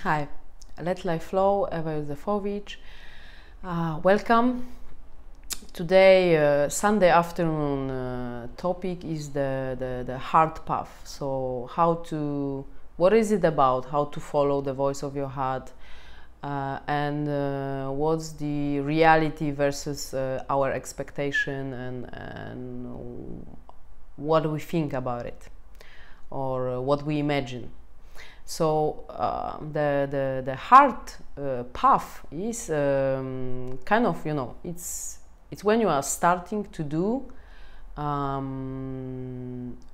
Hi, Let Life Flow, Eva Józefovic. Welcome. Today, Sunday afternoon, topic is the heart path. So what is it about? How to follow the voice of your heart, and what's the reality versus our expectation, and what we think about it, or what we imagine. So the heart path is kind of, it's when you are starting to do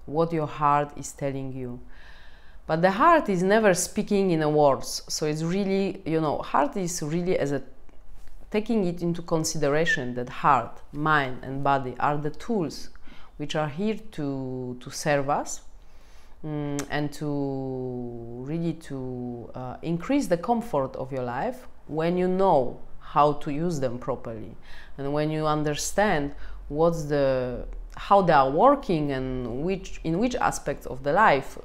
what your heart is telling you. But the heart is never speaking in words. So it's really, heart is really taking it into consideration that heart, mind and body are the tools which are here to serve us. And to increase the comfort of your life when you know how to use them properly, and when you understand how they are working and in which aspects of the life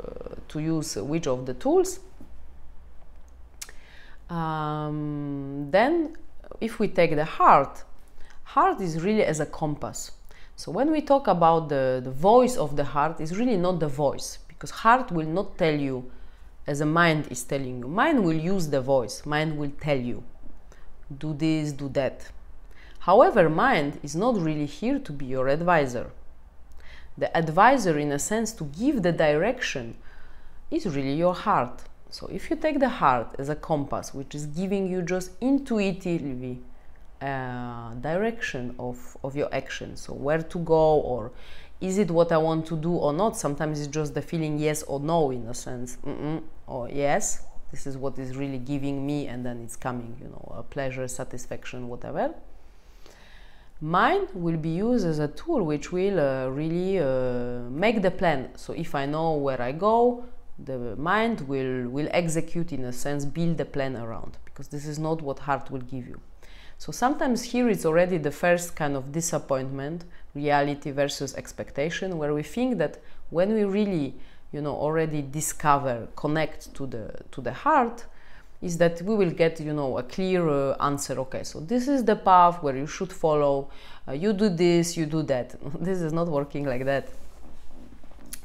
to use which of the tools. Then if we take the heart is really as a compass. So when we talk about the voice of the heart, is really not the voice, because heart will not tell you as a mind is telling you. Mind will use the voice. Mind will tell you, do this, do that. However, mind is not really here to be your advisor. The advisor, in a sense, to give the direction, is really your heart. So if you take the heart as a compass, which is giving you just intuitively direction of your action, so where to go, or is it what I want to do or not? Sometimes it's just the feeling yes or no, in a sense, or yes, this is what is really giving me, and then it's coming, a pleasure, satisfaction, whatever. Mind will be used as a tool which will really make the plan. So if I know where I go, the mind will execute, in a sense, build the plan around, because this is not what heart will give you. So sometimes here it's already the first kind of disappointment, reality versus expectation, where we think that when we really, already connect to the heart, is that we will get, a clear answer. Okay, so this is the path where you should follow. You do this, you do that. This is not working like that.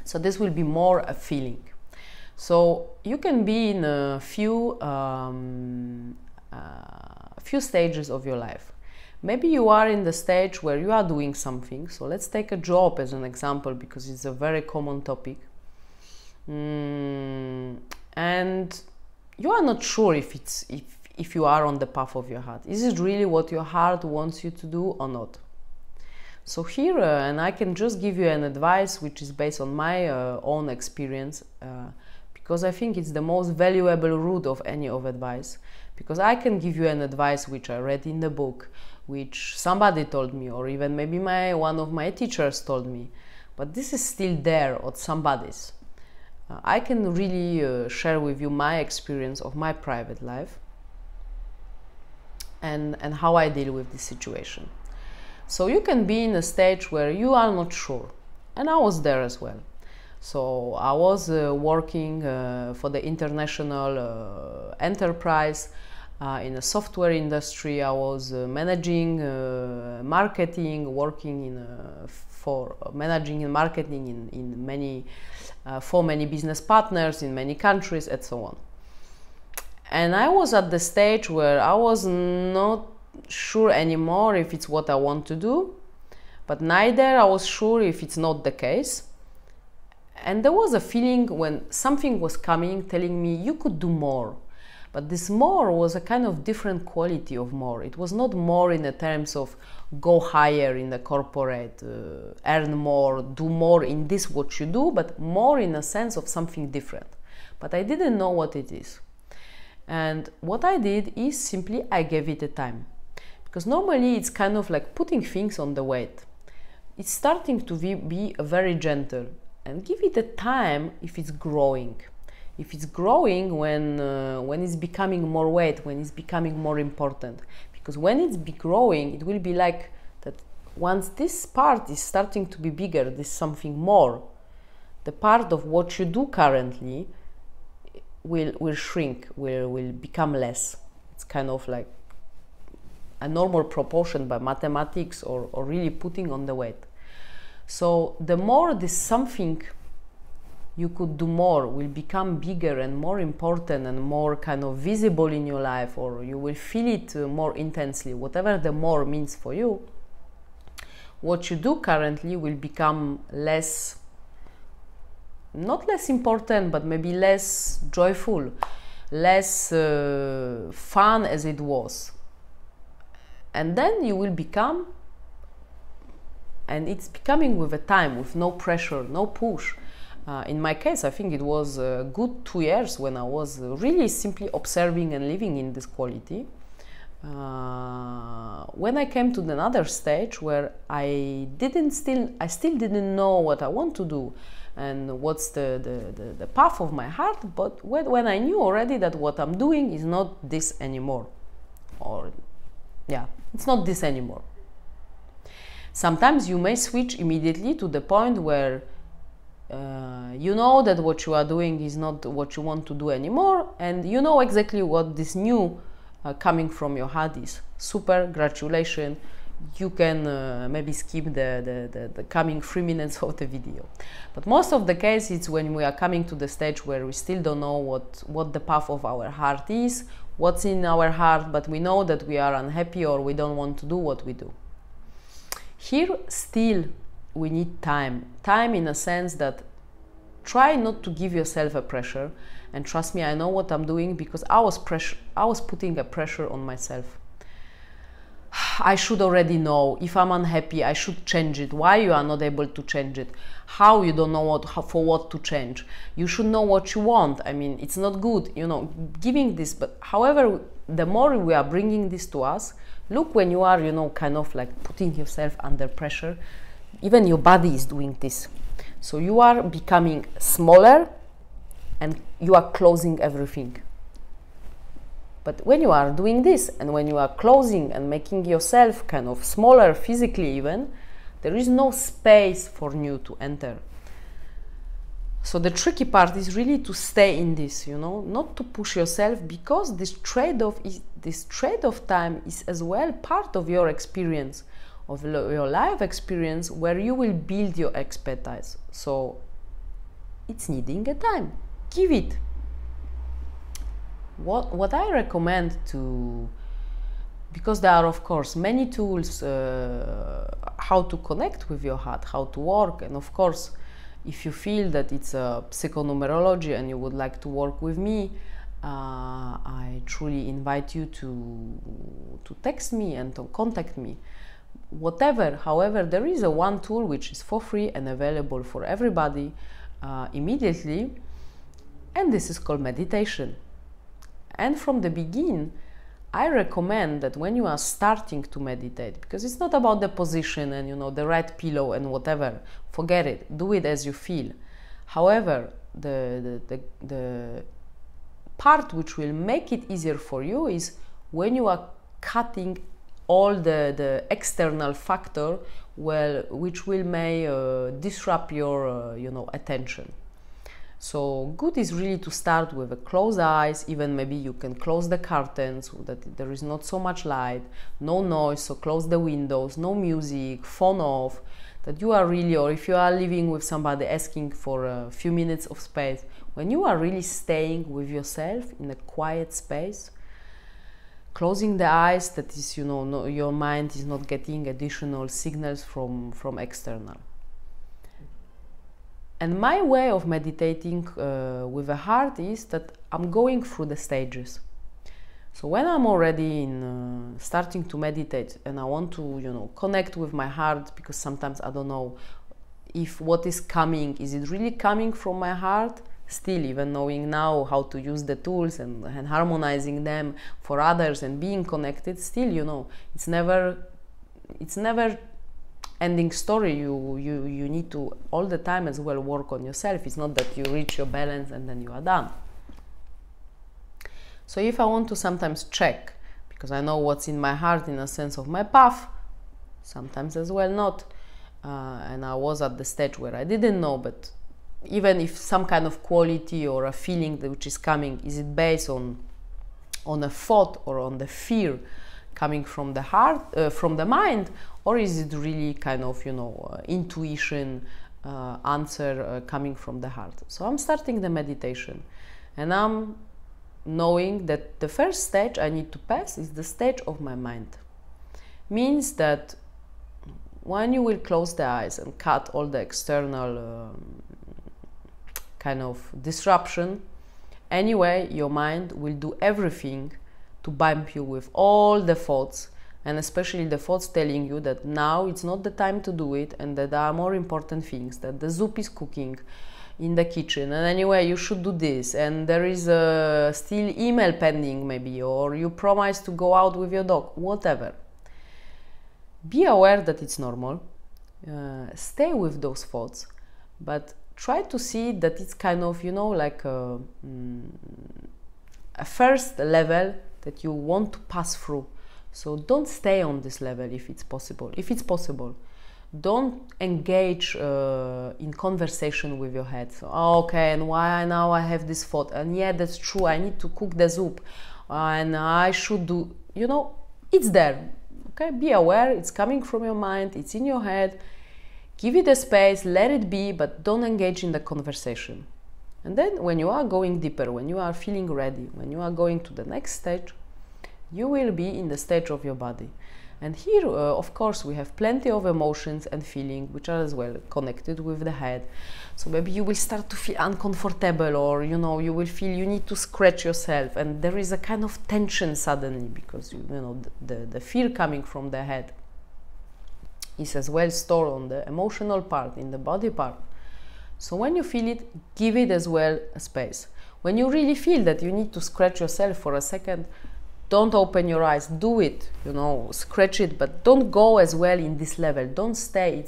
So this will be more a feeling. So you can be in a few stages of your life. Maybe you are in the stage where you are doing something. So let's take a job as an example, because it's a very common topic. And you are not sure if you are on the path of your heart. Is it really what your heart wants you to do or not? So here, and I can just give you an advice which is based on my own experience, because I think it's the most valuable route of any of advice. Because I can give you an advice which I read in the book, which somebody told me, or even maybe one of my teachers told me, but this is still there or somebody's. I can really share with you my experience of my private life and how I deal with this situation. So you can be in a stage where you are not sure, and I was there as well. So I was working for the international enterprise in the software industry. I was managing marketing, working for managing and marketing in many for many business partners in many countries, and so on. And I was at the stage where I was not sure anymore if it's what I want to do, but neither I was sure if it's not the case. And there was a feeling when something was coming telling me you could do more. But this more was a kind of different quality of more. It was not more in the terms of go higher in the corporate, earn more, do more in this what you do, but more in a sense of something different. But I didn't know what it is. And what I did is simply I gave it a time. Because normally it's kind of like putting things on the weight. It's starting to be very gentle. And give it a time if it's growing. If it's growing when it's becoming more weight, when it's becoming more important. Because when it's growing, it will be like that once this part is starting to be bigger, this something more, the part of what you do currently will shrink, will become less. It's kind of like a normal proportion by mathematics, or really putting on the weight. So the more this something you could do more will become bigger and more important and more kind of visible in your life, or you will feel it more intensely, whatever the more means for you, what you do currently will become less, not less important, but maybe less joyful, less fun as it was. And then you will become, and it's becoming with a time, with no pressure, no push. In my case, I think it was a good 2 years when I was really simply observing and living in this quality. When I came to another stage where I still didn't know what I want to do and what's the path of my heart, but when I knew already that what I'm doing is not this anymore, or yeah, it's not this anymore. Sometimes you may switch immediately to the point where you know that what you are doing is not what you want to do anymore, and you know exactly what this new coming from your heart is. Super, congratulations. You can maybe skip the coming 3 minutes of the video. But most of the case, it's when we are coming to the stage where we still don't know what the path of our heart is, what's in our heart, but we know that we are unhappy or we don't want to do what we do. Here still we need time in a sense that try not to give yourself a pressure, and trust me, I know what I'm doing, because I was putting a pressure on myself. I should already know. If I'm unhappy, I should change it. Why you are not able to change it? How you don't know for what to change? You should know what you want. I mean, it's not good, you know, giving this. But however, the more we are bringing this to us, look, when you are, you know, kind of like putting yourself under pressure, even your body is doing this. So you are becoming smaller and you are closing everything. But when you are doing this, and when you are closing and making yourself kind of smaller physically even, there is no space for new to enter. So the tricky part is really to stay in this, you know, not to push yourself, because this trade-off time is as well part of your experience, of your life experience, where you will build your expertise. So it's needing a time. Give it. What I recommend to, because there are of course many tools how to connect with your heart, how to work, and of course if you feel that it's a psychonumerology and you would like to work with me, I truly invite you to text me and to contact me. Whatever, however, there is a one tool which is for free and available for everybody immediately, and this is called meditation. And from the beginning, I recommend that when you are starting to meditate, because it's not about the position and, you know, the right pillow and whatever, forget it, do it as you feel. However, the part which will make it easier for you is when you are cutting all the external factor, well, which may disrupt your you know, attention. So good is really to start with a closed eyes. Even maybe you can close the curtains so that there is not so much light, no noise, so close the windows, no music, phone off, that you are really, or if you are living with somebody asking for a few minutes of space, when you are really staying with yourself in a quiet space, closing the eyes, that is, you know, your mind is not getting additional signals from external. And my way of meditating with the heart is that I'm going through the stages. So when I'm already in starting to meditate and I want to, you know, connect with my heart, because sometimes I don't know if what is coming, is it really coming from my heart? Still, even knowing now how to use the tools and harmonizing them for others and being connected, still, you know, it's never ending story. You need to all the time as well work on yourself. It's not that you reach your balance and then you are done. So if I want to sometimes check, because I know what's in my heart in a sense of my path, sometimes as well not, and I was at the stage where I didn't know, but even if some kind of quality or a feeling which is coming, is it based on a thought or on the fear coming from the heart, from the mind, or is it really kind of, you know, intuition answer coming from the heart? So I'm starting the meditation, and I'm knowing that the first stage I need to pass is the stage of my mind. Means that when you will close the eyes and cut all the external kind of disruption, anyway, your mind will do everything to bump you with all the thoughts, and especially the thoughts telling you that now it's not the time to do it, and that there are more important things, that the soup is cooking in the kitchen, and anyway you should do this, and there is a still email pending maybe, or you promised to go out with your dog, whatever. Be aware that it's normal, stay with those thoughts, but try to see that it's kind of, you know, like a first level that you want to pass through. So don't stay on this level if it's possible. If it's possible, don't engage in conversation with your head. So, oh, okay, and why now I have this thought? And yeah, that's true, I need to cook the soup. And I should do, you know, it's there. Okay, be aware, it's coming from your mind, it's in your head. Give it a space, let it be, but don't engage in the conversation. And then when you are going deeper, when you are feeling ready, when you are going to the next stage, you will be in the stage of your body. And here, of course, we have plenty of emotions and feelings which are as well connected with the head. So maybe you will start to feel uncomfortable, or, you know, you will feel you need to scratch yourself, and there is a kind of tension suddenly, because, you know, the fear coming from the head is as well stored on the emotional part, in the body part. So when you feel it, give it as well a space. When you really feel that you need to scratch yourself for a second, don't open your eyes, do it, you know, scratch it, but don't go as well in this level. Don't stay.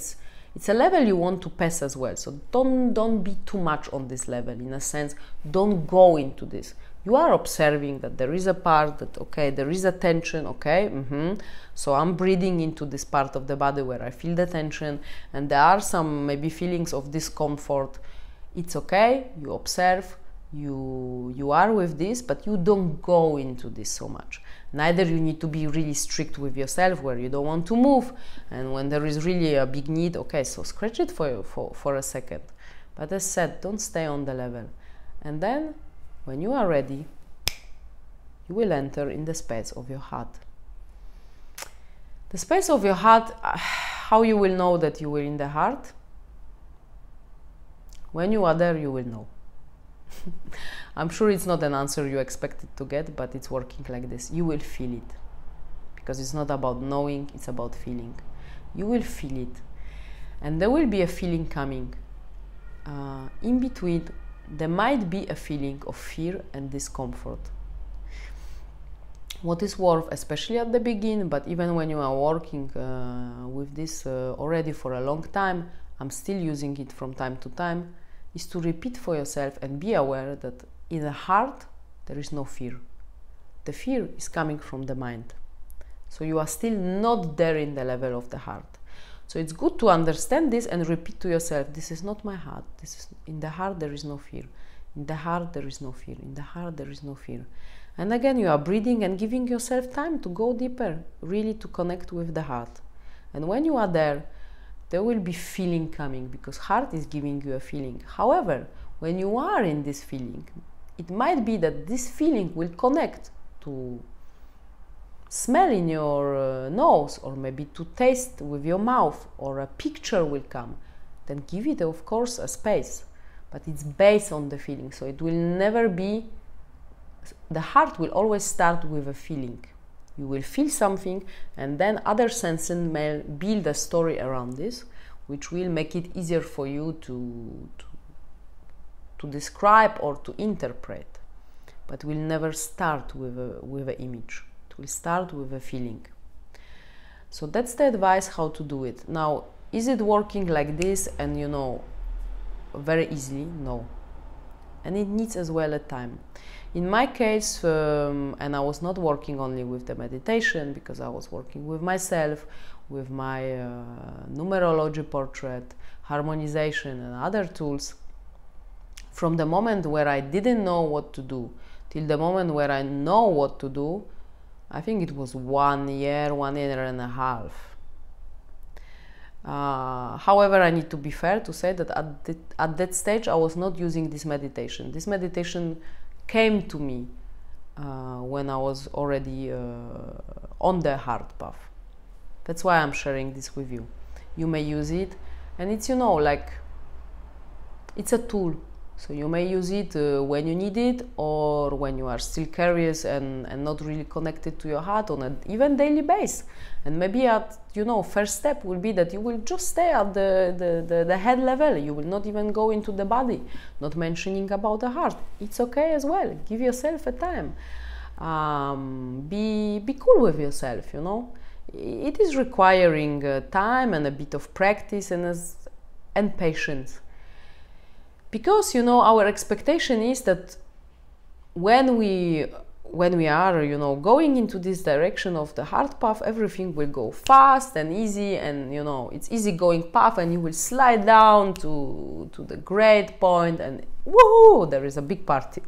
It's a level you want to pass as well. So don't be too much on this level. In a sense, don't go into this. You are observing that there is a part that, okay, there is a tension, okay, so I'm breathing into this part of the body where I feel the tension, and there are some maybe feelings of discomfort. It's okay, you observe, you are with this, but you don't go into this so much. Neither you need to be really strict with yourself where you don't want to move, and when there is really a big need, okay, so scratch it for a second. But as said, don't stay on the level. And then when you are ready, you will enter in the space of your heart. The space of your heart, how you will know that you were in the heart? When you are there, you will know. I'm sure it's not an answer you expected to get, but it's working like this. You will feel it. Because it's not about knowing, it's about feeling. You will feel it. And there will be a feeling coming. In between, there might be a feeling of fear and discomfort. What is worth, especially at the beginning, but even when you are working with this already for a long time, I'm still using it from time to time, is to repeat for yourself and be aware that in the heart there is no fear. The fear is coming from the mind. So you are still not there in the level of the heart. So it's good to understand this and repeat to yourself, this is not my heart. This is, in the heart there is no fear. In the heart there is no fear. In the heart there is no fear. And again, you are breathing and giving yourself time to go deeper, really to connect with the heart. And when you are there will be feeling coming, because heart is giving you a feeling. However, when you are in this feeling, it might be that this feeling will connect to smell in your nose, or maybe to taste with your mouth, or a picture will come. Then give it, of course, a space. But it's based on the feeling, so it will never be... The heart will always start with a feeling. You will feel something, and then other senses may build a story around this, which will make it easier for you to describe or to interpret. But will never start with an image. It will start with a feeling. So that's the advice how to do it. Now, is it working like this and, you know, very easily? No. And it needs as well a time. In my case, and I was not working only with the meditation, because I was working with myself, with my numerology portrait, harmonization and other tools. From the moment where I didn't know what to do till the moment where I know what to do, I think it was 1 year, 1.5 years. However, I need to be fair to say that at that stage I was not using this meditation. This meditation came to me when I was already on the hard path. That's why I'm sharing this with you. You may use it, and it's, you know, like, it's a tool. So you may use it when you need it, or when you are still curious and not really connected to your heart on an even daily basis. And maybe at, you know, first step will be that you will just stay at the head level. You will not even go into the body, not mentioning about the heart. It's okay as well. Give yourself a time. Be cool with yourself, you know. It is requiring time and a bit of practice and patience. Because, you know, our expectation is that when we are, you know, going into this direction of the hard path, everything will go fast and easy, and, you know, it's easy going path, and you will slide down to the great point, and woohoo, there is a big party.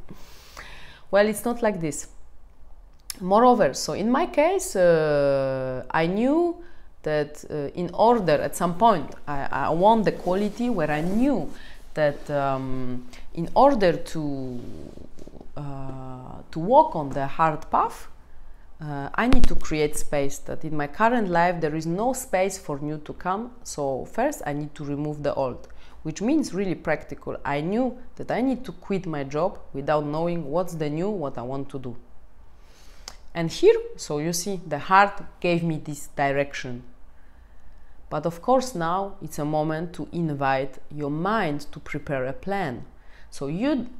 Well, it's not like this. Moreover, so in my case, I knew that in order, at some point, I want the quality where I knew that in order to walk on the hard path, I need to create space. That in my current life there is no space for new to come. So first I need to remove the old, which means really practical. I knew that I need to quit my job without knowing what's the new, what I want to do. And here, so you see, the heart gave me this direction. But of course now it's a moment to invite your mind to prepare a plan. So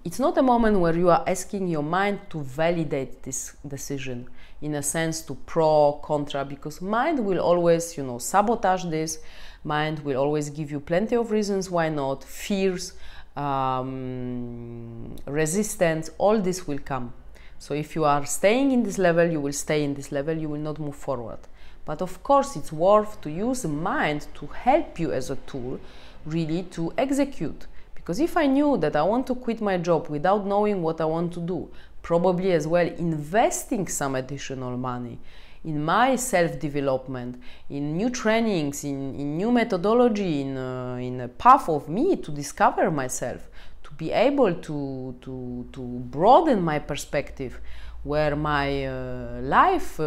it's not a moment where you are asking your mind to validate this decision, in a sense to pro, contra, because mind will always, you know, sabotage this. Mind will always give you plenty of reasons why not, fears, resistance, all this will come. So if you are staying in this level, you will stay in this level, you will not move forward. But of course it's worth to use the mind to help you as a tool really to execute. Because if I knew that I want to quit my job without knowing what I want to do, probably as well investing some additional money in my self-development, in new trainings, in new methodology, in a path of me to discover myself, to be able to broaden my perspective, where my life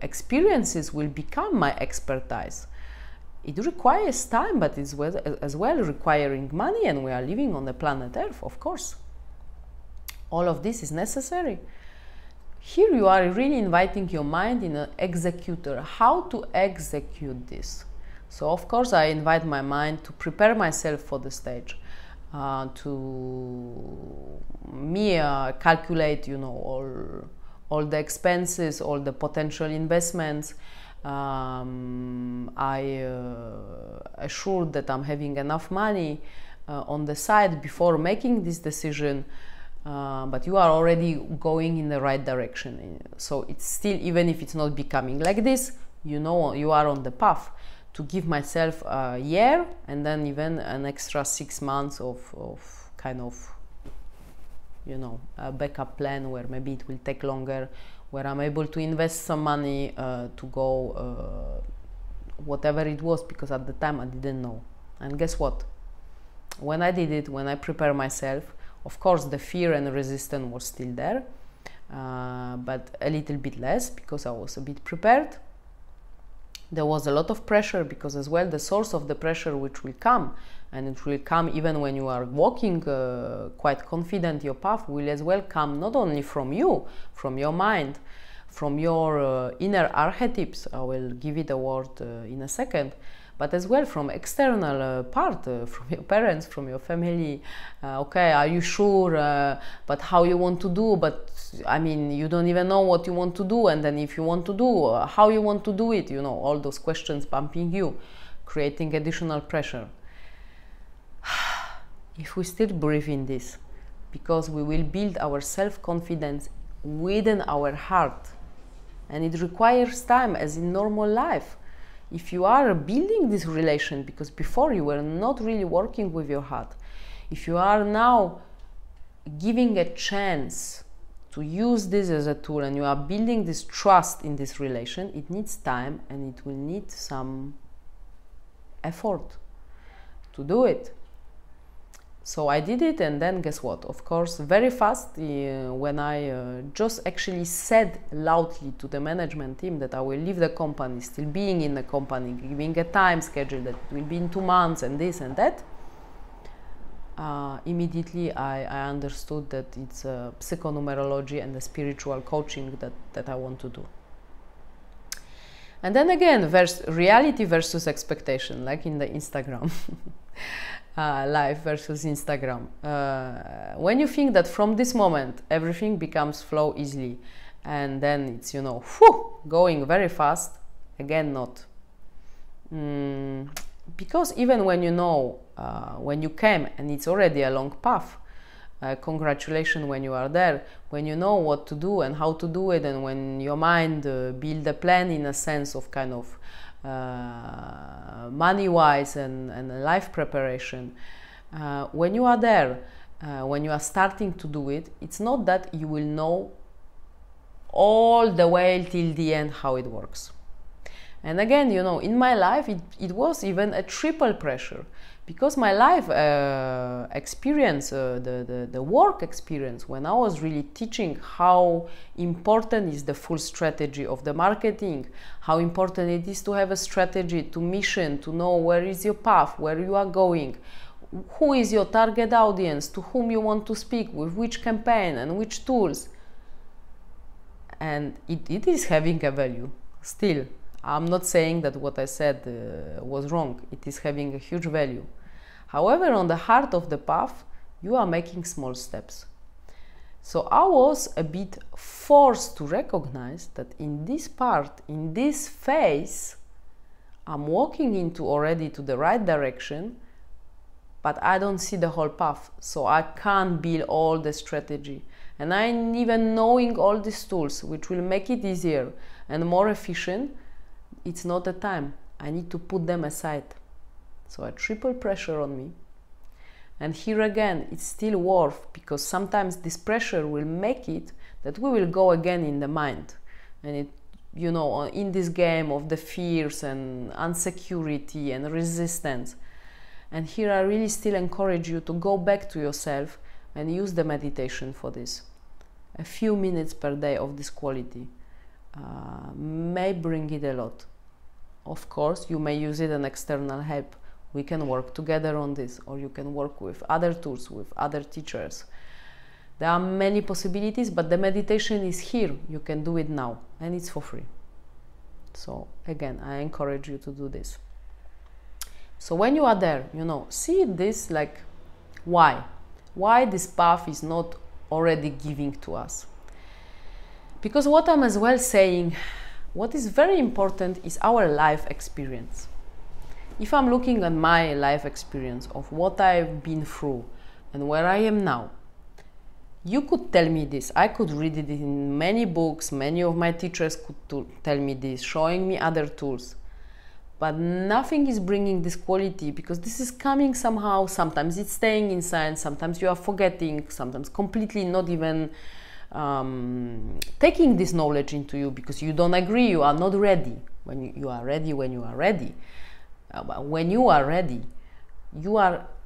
experiences will become my expertise. It requires time, but it's as well requiring money, and we are living on the planet Earth, of course. All of this is necessary. Here you are really inviting your mind in an executor, how to execute this. So of course I invite my mind to prepare myself for the stage, to calculate, you know, all the expenses, all the potential investments. I assured that I'm having enough money on the side before making this decision, but you are already going in the right direction. So it's still, even if it's not becoming like this, you know, you are on the path. To give myself a year and then even an extra 6 months of kind of, you know, a backup plan where maybe it will take longer, where I'm able to invest some money to go whatever it was, because at the time I didn't know. And guess what? When I did it, when I prepared myself, of course the fear and resistance was still there, but a little bit less because I was a bit prepared. There was a lot of pressure, because as well the source of the pressure which will come, and it will come even when you are walking quite confident your path, will as well come not only from you, from your mind, from your inner archetypes, I will give it a word in a second, but as well from external part, from your parents, from your family. Okay, are you sure? But how you want to do? But I mean, you don't even know what you want to do, and then if you want to do, how you want to do it, you know, all those questions bumping you, creating additional pressure. If we still breathe in this, because we will build our self-confidence within our heart, and it requires time as in normal life. If you are building this relation, because before you were not really working with your heart, if you are now giving a chance to use this as a tool, and you are building this trust in this relation, it needs time and it will need some effort to do it. So I did it, and then guess what? Of course, very fast, when I just actually said loudly to the management team that I will leave the company, still being in the company, giving a time schedule that it will be in 2 months and this and that, immediately I understood that it's psychonumerology and the spiritual coaching that I want to do. And then again, reality versus expectation, like in the Instagram. Life versus Instagram. When you think that from this moment everything becomes flow easily, and then it's, you know, going very fast, again, not. Because even when you know, when you came and it's already a long path, congratulations when you are there, when you know what to do and how to do it, and when your mind build a plan in a sense of kind of money-wise and life preparation. When you are there, when you are starting to do it, it's not that you will know all the way till the end how it works. And again, you know, in my life, it was even a triple pressure, because my life experience, the work experience, when I was really teaching how important is the full strategy of the marketing, how important it is to have a strategy, to mission, to know where is your path, where you are going, who is your target audience, to whom you want to speak, with which campaign and which tools. And it is having a value still. I'm not saying that what I said was wrong. It is having a huge value. However, on the heart of the path, you are making small steps. So I was a bit forced to recognize that in this part, in this phase, I'm walking into already to the right direction, but I don't see the whole path. So I can't build all the strategy. And I'm even knowing all these tools, which will make it easier and more efficient, it's not the time. I need to put them aside. So a triple pressure on me. And here again, it's still worth, because sometimes this pressure will make it that we will go again in the mind. And it, you know, in this game of the fears and insecurity and resistance. And here I really still encourage you to go back to yourself and use the meditation for this. A few minutes per day of this quality may bring it a lot. Of course, you may use it an external help. We can work together on this, or you can work with other tools, with other teachers. There are many possibilities, but the meditation is here. You can do it now, and it's for free. So again, I encourage you to do this. So when you are there, you know, see this like, why? Why this path is not already giving to us? Because what I'm as well saying, what is very important is our life experience. If I'm looking at my life experience of what I've been through and where I am now, you could tell me this. I could read it in many books. Many of my teachers could tell me this, showing me other tools. But nothing is bringing this quality, because this is coming somehow. Sometimes it's staying inside. Sometimes you are forgetting. Sometimes completely not even taking this knowledge into you, because you don't agree. You are not ready. When you are ready, when you are ready. When you are ready,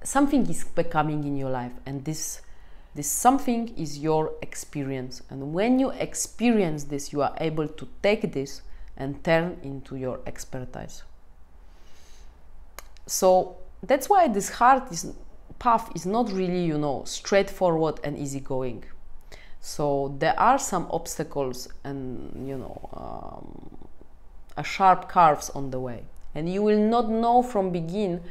something is becoming in your life, and this something is your experience. And when you experience this, you are able to take this and turn into your expertise. So that's why this path is not really, you know, straightforward and easygoing. So there are some obstacles and, you know, sharp curves on the way. And you will not know from begin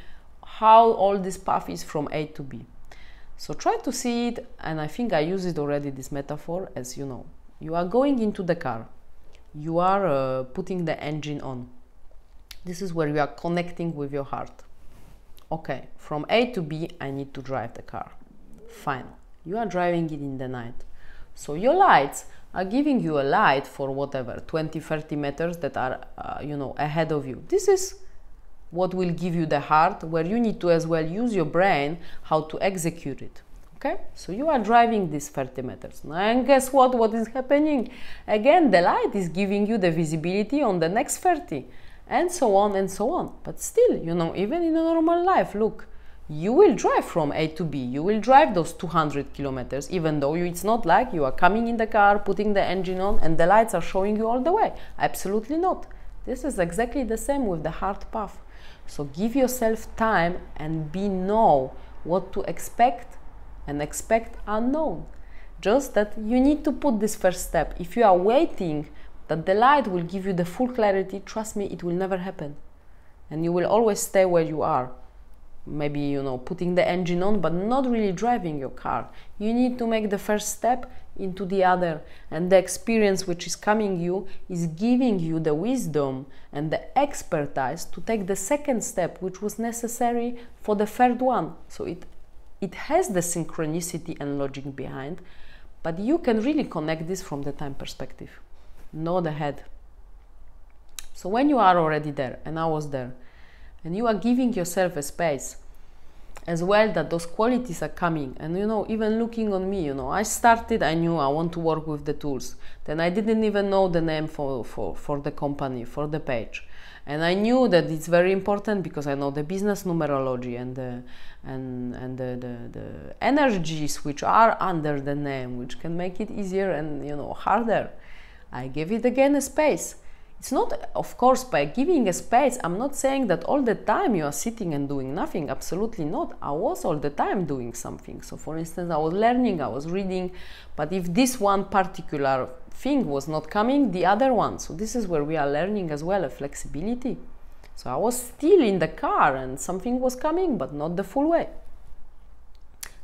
how all this path is from A to B. So try to see it, and I think I used it already, this metaphor, as you know. You are going into the car. You are putting the engine on. This is where you are connecting with your heart. Okay, from A to B, I need to drive the car. Fine. You are driving it in the night. So your lights are giving you a light for whatever, 20-30 meters that are, you know, ahead of you. This is what will give you the heart, where you need to as well use your brain how to execute it. Okay, so you are driving these 30 meters. And guess what? What is happening? Again, the light is giving you the visibility on the next 30, and so on and so on. But still, you know, even in a normal life, look, you will drive from A to B. You will drive those 200 kilometers, even though it's not like you are coming in the car, putting the engine on, and the lights are showing you all the way. Absolutely not. This is exactly the same with the hard path. So give yourself time and know what to expect, and expect unknown. Just that you need to put this first step. If you are waiting that the light will give you the full clarity, trust me, it will never happen. And you will always stay where you are. Maybe, you know, putting the engine on, but not really driving your car. You need to make the first step into the other. And the experience which is coming you is giving you the wisdom and the expertise to take the second step, which was necessary for the third one. So it has the synchronicity and logic behind, but you can really connect this from the time perspective, not ahead. So when you are already there, and I was there, and you are giving yourself a space as well that those qualities are coming, and you know, even looking on me, you know, I knew I want to work with the tools. Then I didn't even know the name for the company, for the page. And I knew that it's very important because I know the business numerology and the energies which are under the name, which can make it easier and, you know, harder. I gave it again a space. It's not, of course, by giving a space, I'm not saying that all the time you are sitting and doing nothing. Absolutely not. I was all the time doing something. So for instance, I was learning, I was reading, but if this one particular thing was not coming, the other one. So this is where we are learning as well, a flexibility. So I was still in the car and something was coming, but not the full way.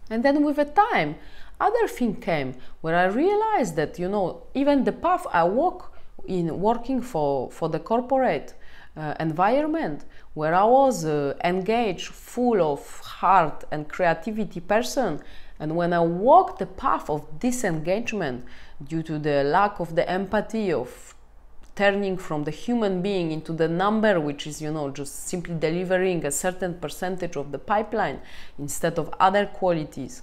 And then with the time, other thing came where I realized that, you know, even the path I walk in working for the corporate environment, where I was engaged, full of heart and creativity person, and when I walked the path of disengagement due to the lack of the empathy of turning from the human being into the number, which is, you know, just simply delivering a certain percentage of the pipeline instead of other qualities,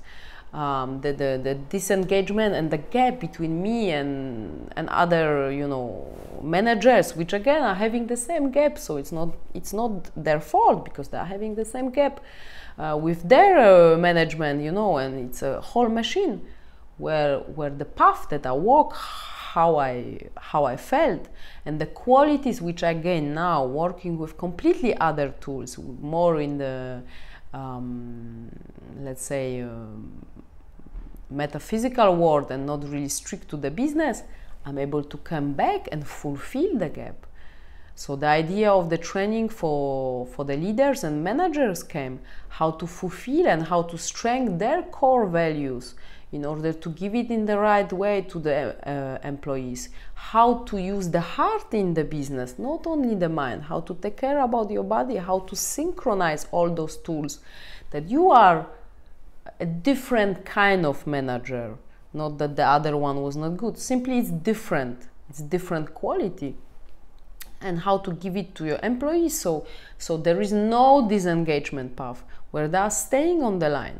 the disengagement and the gap between me and other, you know, managers, which again are having the same gap. So it's not their fault because they are having the same gap with their management, you know, and it's a whole machine where the path that I walk, how I felt, and the qualities which I gain now working with completely other tools, more in the let's say metaphysical world and not really strict to the business, I'm able to come back and fulfill the gap. So the idea of the training for the leaders and managers came, how to fulfill and how to strengthen their core values in order to give it in the right way to the employees, how to use the heart in the business, not only the mind, how to take care about your body, how to synchronize all those tools, that you are a different kind of manager, not that the other one was not good, simply it's different quality, and how to give it to your employees so there is no disengagement path where they are staying on the line,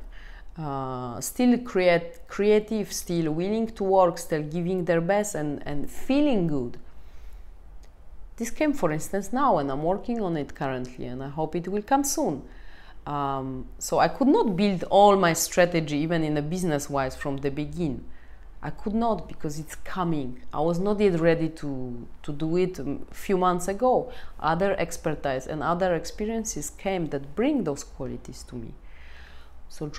still creative, still willing to work, still giving their best and feeling good. This came, for instance, now, and I'm working on it currently, and I hope it will come soon. So I could not build all my strategy, even in a business-wise, from the beginning. I could not, because it's coming. I was not yet ready to do it a few months ago. Other expertise and other experiences came that bring those qualities to me. So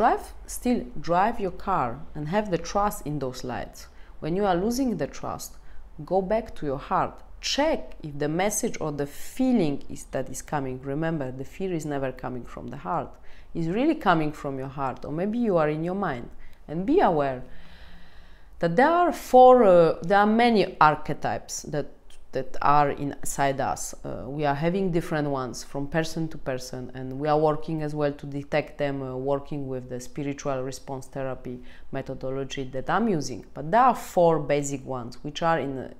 still drive your car and have the trust in those lights. When you are losing the trust, go back to your heart. Check if the message or the feeling that is coming. Remember, the fear is never coming from the heart. It's really coming from your heart, or maybe you are in your mind. And be aware that there are many archetypes that are inside us. We are having different ones from person to person, and we are working as well to detect them, working with the spiritual response therapy methodology that I'm using. But there are 4 basic ones which are in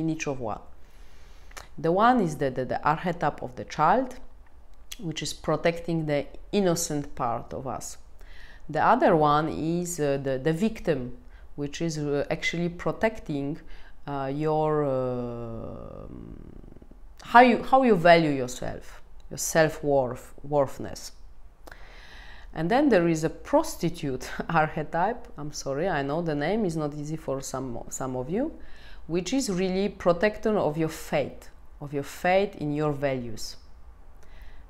each of one. The one is the archetype of the child, which is protecting the innocent part of us. The other one is the victim, which is actually protecting your how you value yourself, your self-worthness. And then there is a prostitute archetype. I'm sorry, I know the name is not easy for some of you, which is really protector of your faith in your values.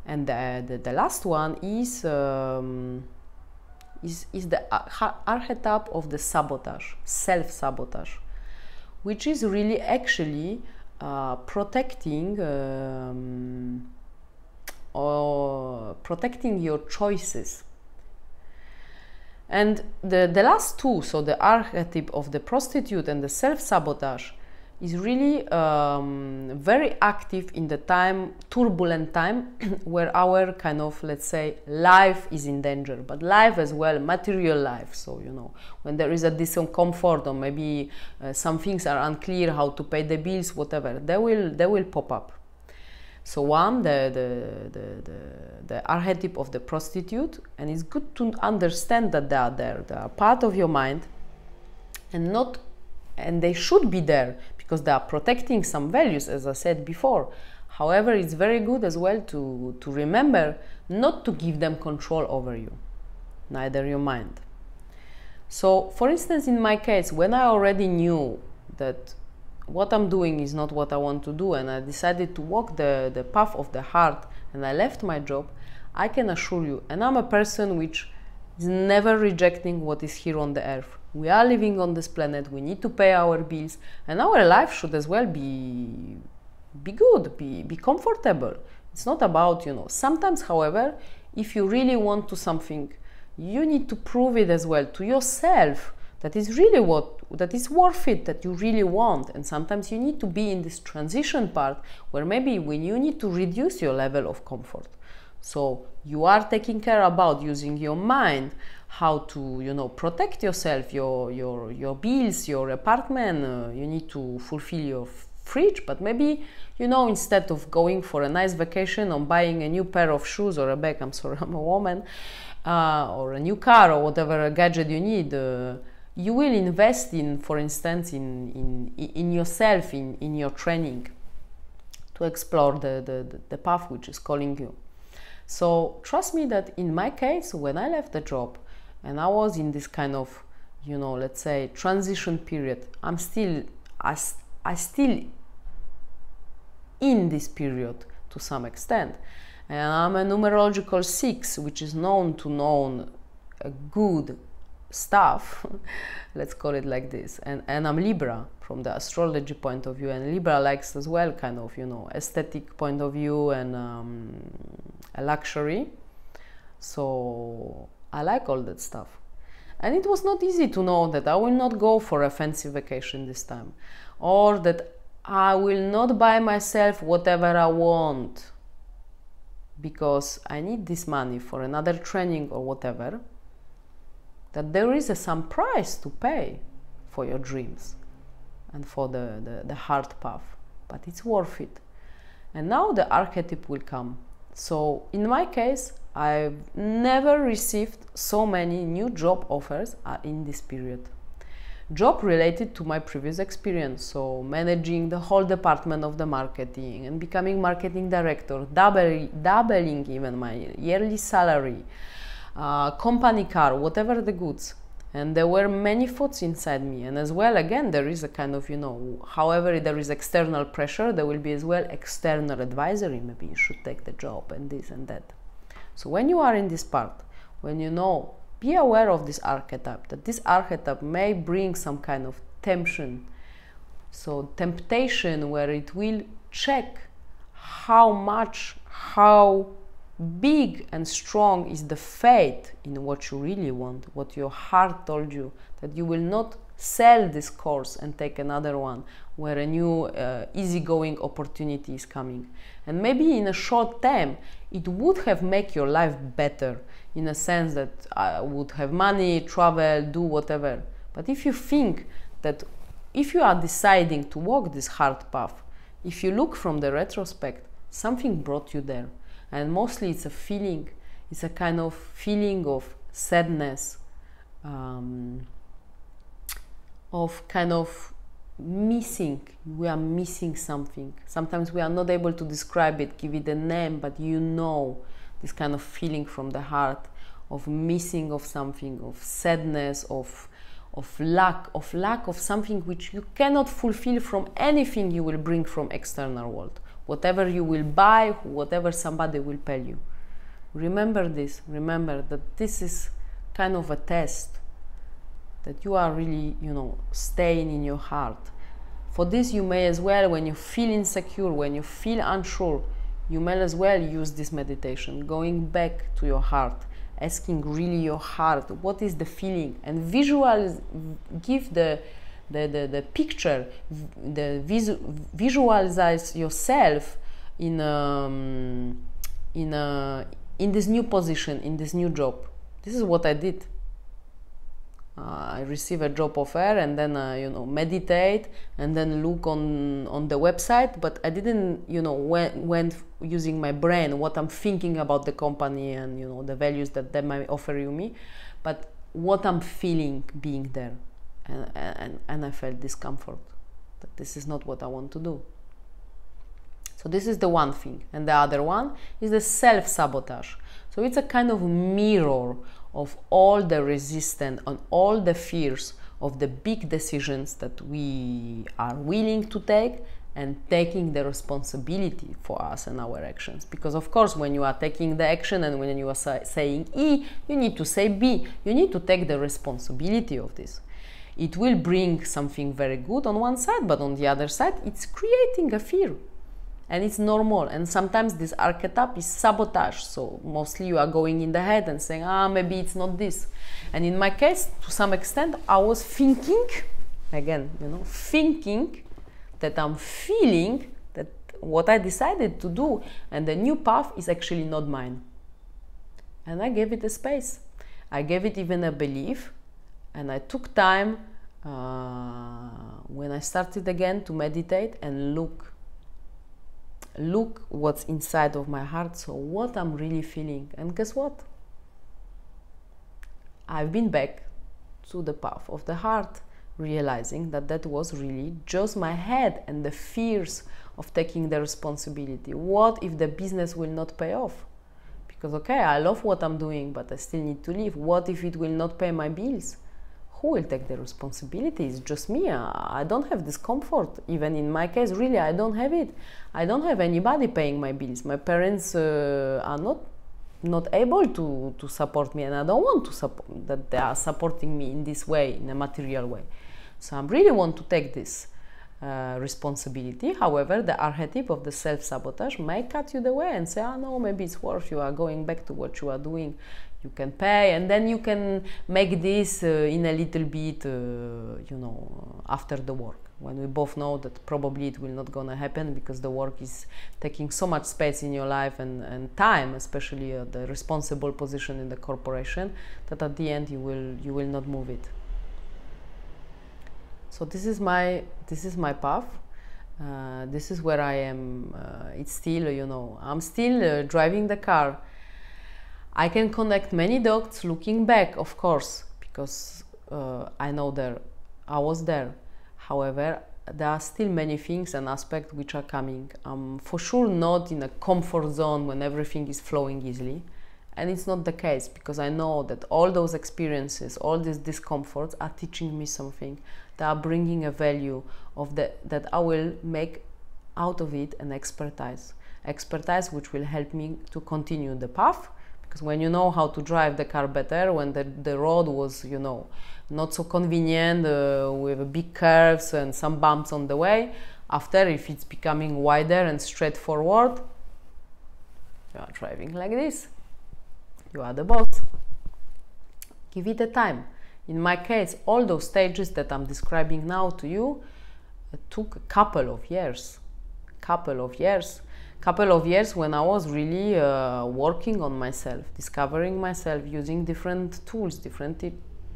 And the last one is the archetype of the sabotage, self-sabotage, which is really actually protecting your choices. And the last two, so the archetype of the prostitute and the self-sabotage, is really very active in the turbulent time where our kind of, let's say, life is in danger, but life as well, material life. So, you know, when there is a discomfort, or maybe some things are unclear, how to pay the bills, whatever, they will pop up. So one, the archetype of the prostitute, and it's good to understand that they are there. They are part of your mind, and they should be there because they are protecting some values, as I said before. However, it's very good as well to remember not to give them control over you, neither your mind. So, for instance, in my case, when I already knew that what I'm doing is not what I want to do, and I decided to walk the path of the heart, and I left my job, I can assure you, and I'm a person which is never rejecting what is here on the earth. We are living on this planet, we need to pay our bills, and our life should as well be good, be comfortable. It's not about, you know, sometimes, however, if you really want to something, you need to prove it as well to yourself that is really that is worth it, that you really want. And sometimes you need to be in this transition part where maybe when you need to reduce your level of comfort. So you are taking care about using your mind, how to, you know, protect yourself, your bills, your apartment. You need to fulfill your fridge, but maybe, you know, instead of going for a nice vacation or buying a new pair of shoes or a bag, I'm sorry, I'm a woman, or a new car or whatever gadget you need, you will invest in, for instance, in yourself, in your training, to explore the path which is calling you. So trust me that in my case, when I left the job and I was in this kind of, you know, let's say transition period, I still in this period to some extent. And I'm a numerological 6, which is known a good stuff, let's call it like this, and I'm Libra from the astrology point of view, and Libra likes as well kind of, you know, aesthetic point of view and a luxury. So I like all that stuff, and it was not easy to know that I will not go for a fancy vacation this time, or that I will not buy myself whatever I want because I need this money for another training or whatever. That there is some price to pay for your dreams and for the hard path, but it's worth it. And now the archetype will come. So in my case, I've never received so many new job offers in this period. Job related to my previous experience, so managing the whole department of the marketing and becoming marketing director, doubling even my yearly salary, company car, whatever the goods. And there were many thoughts inside me. And as well, again, there is a kind of, you know, however there is external pressure, there will be as well external advisory. Maybe you should take the job and this and that. So when you are in this part, when you know, be aware of this archetype, that this archetype may bring some kind of temptation. So temptation where it will check how big and strong is the faith in what you really want, what your heart told you, that you will not sell this course and take another one where a new easygoing opportunity is coming. And maybe in a short time it would have made your life better, in a sense that I would have money, travel, do whatever. But if you think that if you are deciding to walk this hard path, if you look from the retrospect, something brought you there. And mostly it's a feeling, it's a kind of feeling of sadness, of kind of missing. We are missing something. Sometimes we are not able to describe it, give it a name, but you know this kind of feeling from the heart of missing of something, of sadness, of lack of something which you cannot fulfill from anything you will bring from external world. Whatever you will buy, whatever somebody will pay you. Remember this. Remember that this is kind of a test, that you are really, staying in your heart. For this, you may as well, when you feel insecure, when you feel unsure, you may as well use this meditation, going back to your heart, asking really your heart, what is the feeling, and visualize, give the picture, visualize yourself in this new position, in this new job. This is what I did. I receive a job offer and then meditate and then look on the website, but I didn't went using my brain what I'm thinking about the company and the values that they might offer me, but what I'm feeling being there, and I felt discomfort, that this is not what I want to do. So this is the one thing, and the other one is the self-sabotage. So it's a kind of mirror of all the resistance and all the fears of the big decisions that we are willing to take, and taking the responsibility for us and our actions. Because of course, when you are taking the action and when you are saying E, you need to say B. You need to take the responsibility of this. It will bring something very good on one side, but on the other side, it's creating a fear. And it's normal, and sometimes this archetype is sabotage. So mostly you are going in the head and saying, maybe it's not this. And in my case, to some extent, I was thinking, again, thinking that I'm feeling that what I decided to do and the new path is actually not mine. And I gave it a space. I gave it even a belief, and I took time when I started again to meditate and look what's inside of my heart, so what I'm really feeling. And guess what? I've been back to the path of the heart, realizing that was really just my head and the fears of taking the responsibility. What if the business will not pay off? Because okay, I love what I'm doing, but I still need to live. What if it will not pay my bills? Who will take the responsibility? It's just me. I don't have this comfort. Even in my case, really, I don't have it. I don't have anybody paying my bills. My parents are not able to support me, and I don't want to support that they are supporting me in this way, in a material way. So I really want to take this responsibility. However, the archetype of the self-sabotage may cut you the way and say, no, maybe it's worth you are going back to what you are doing. You can pay, and then you can make this in a little bit, after the work, when we both know that probably it will not gonna happen, because the work is taking so much space in your life and time, especially the responsible position in the corporation, that at the end you will not move it. So this is my path. This is where I am. It's still, I'm still driving the car. I can connect many dots looking back, of course, because I know I was there. However, there are still many things and aspects which are coming. I'm for sure not in a comfort zone when everything is flowing easily. And it's not the case, because I know that all those experiences, all these discomforts are teaching me something. They are bringing a value of that I will make out of it an expertise which will help me to continue the path. Because when you know how to drive the car better, when the road was, not so convenient, with big curves and some bumps on the way, after, if it's becoming wider and straightforward, you are driving like this. You are the boss. Give it a time. In my case, all those stages that I'm describing now to you took a couple of years when I was really working on myself, discovering myself, using different tools, different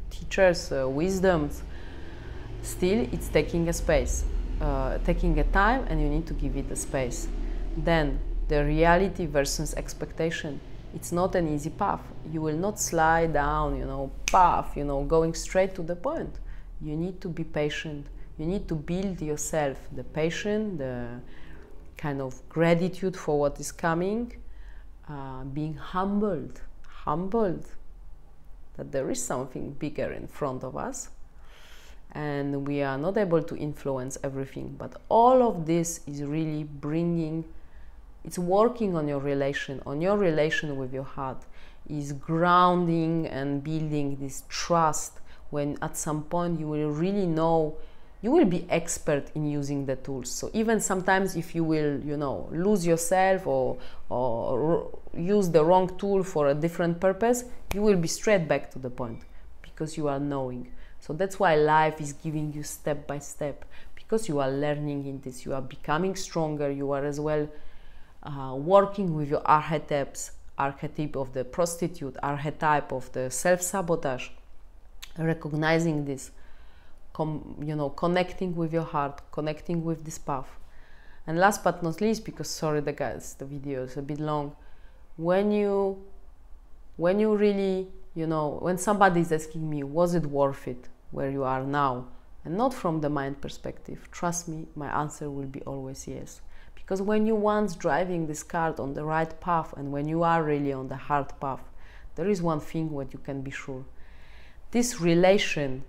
teachers, wisdoms. Still, it's taking a space, taking a time, and you need to give it a space. Then, the reality versus expectation. It's not an easy path. You will not slide down, path, going straight to the point. You need to be patient. You need to build yourself the patience, the kind of gratitude for what is coming, being humbled that there is something bigger in front of us, and we are not able to influence everything. But all of this is really it's working on your relation with your heart, is grounding and building this trust, when at some point you will really know, you will be expert in using the tools. So even sometimes if you will, lose yourself or use the wrong tool for a different purpose, you will be straight back to the point, because you are knowing. So that's why life is giving you step by step, because you are learning in this, you are becoming stronger, you are as well working with your archetype of the prostitute, archetype of the self-sabotage, recognizing this, connecting with your heart, connecting with this path. And last but not least, because sorry the video is a bit long, when you really, when somebody is asking me, was it worth it where you are now, and not from the mind perspective, trust me, my answer will be always yes. Because when you once driving this car on the right path, and when you are really on the hard path, there is one thing what you can be sure: this relation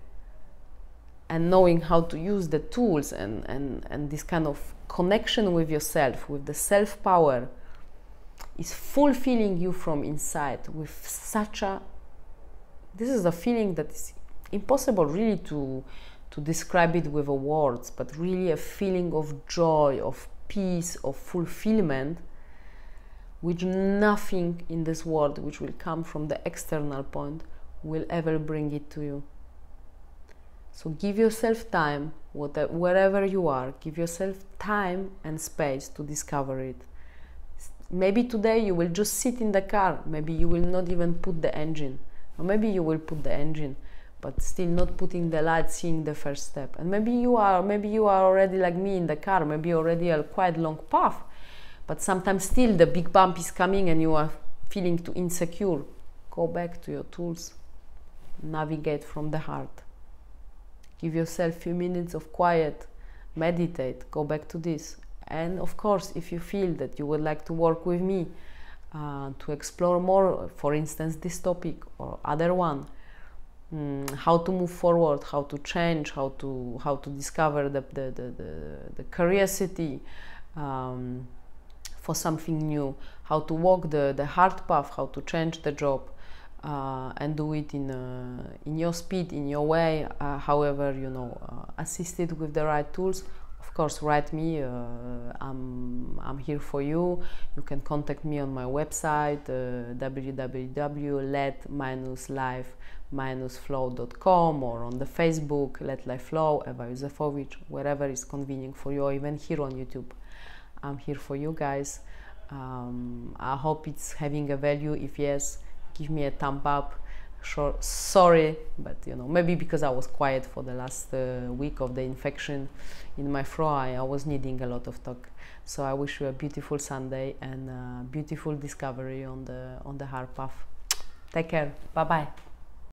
and knowing how to use the tools and this kind of connection with yourself, with the self-power, is fulfilling you from inside with such a, this is a feeling that is impossible really to describe it with words, but really a feeling of joy, of peace, of fulfillment, which nothing in this world which will come from the external point will ever bring it to you. So give yourself time, wherever you are, give yourself time and space to discover it. Maybe today you will just sit in the car, maybe you will not even put the engine, or maybe you will put the engine, but still not putting the light, seeing the first step. And maybe you are already like me in the car, maybe already a quite long path, but sometimes still the big bump is coming and you are feeling too insecure. Go back to your tools, navigate from the heart. Give yourself a few minutes of quiet, meditate, go back to this. And of course, if you feel that you would like to work with me to explore more, for instance, this topic or other one, how to move forward, how to change, how to discover the curiosity for something new, how to walk the hard path, how to change the job, and do it in your speed, in your way, however, assisted with the right tools. Of course, write me, I'm here for you. You can contact me on my website, www.let-life-flow.com, or on the Facebook, Let Life Flow, Eva Józefowicz, wherever is convenient for you, or even here on YouTube. I'm here for you guys. I hope it's having a value. If yes, give me a thumb up. Sure, sorry, but maybe because I was quiet for the last week of the infection in my throat, I was needing a lot of talk. So I wish you a beautiful Sunday and a beautiful discovery on the hard path. Take care. Bye bye.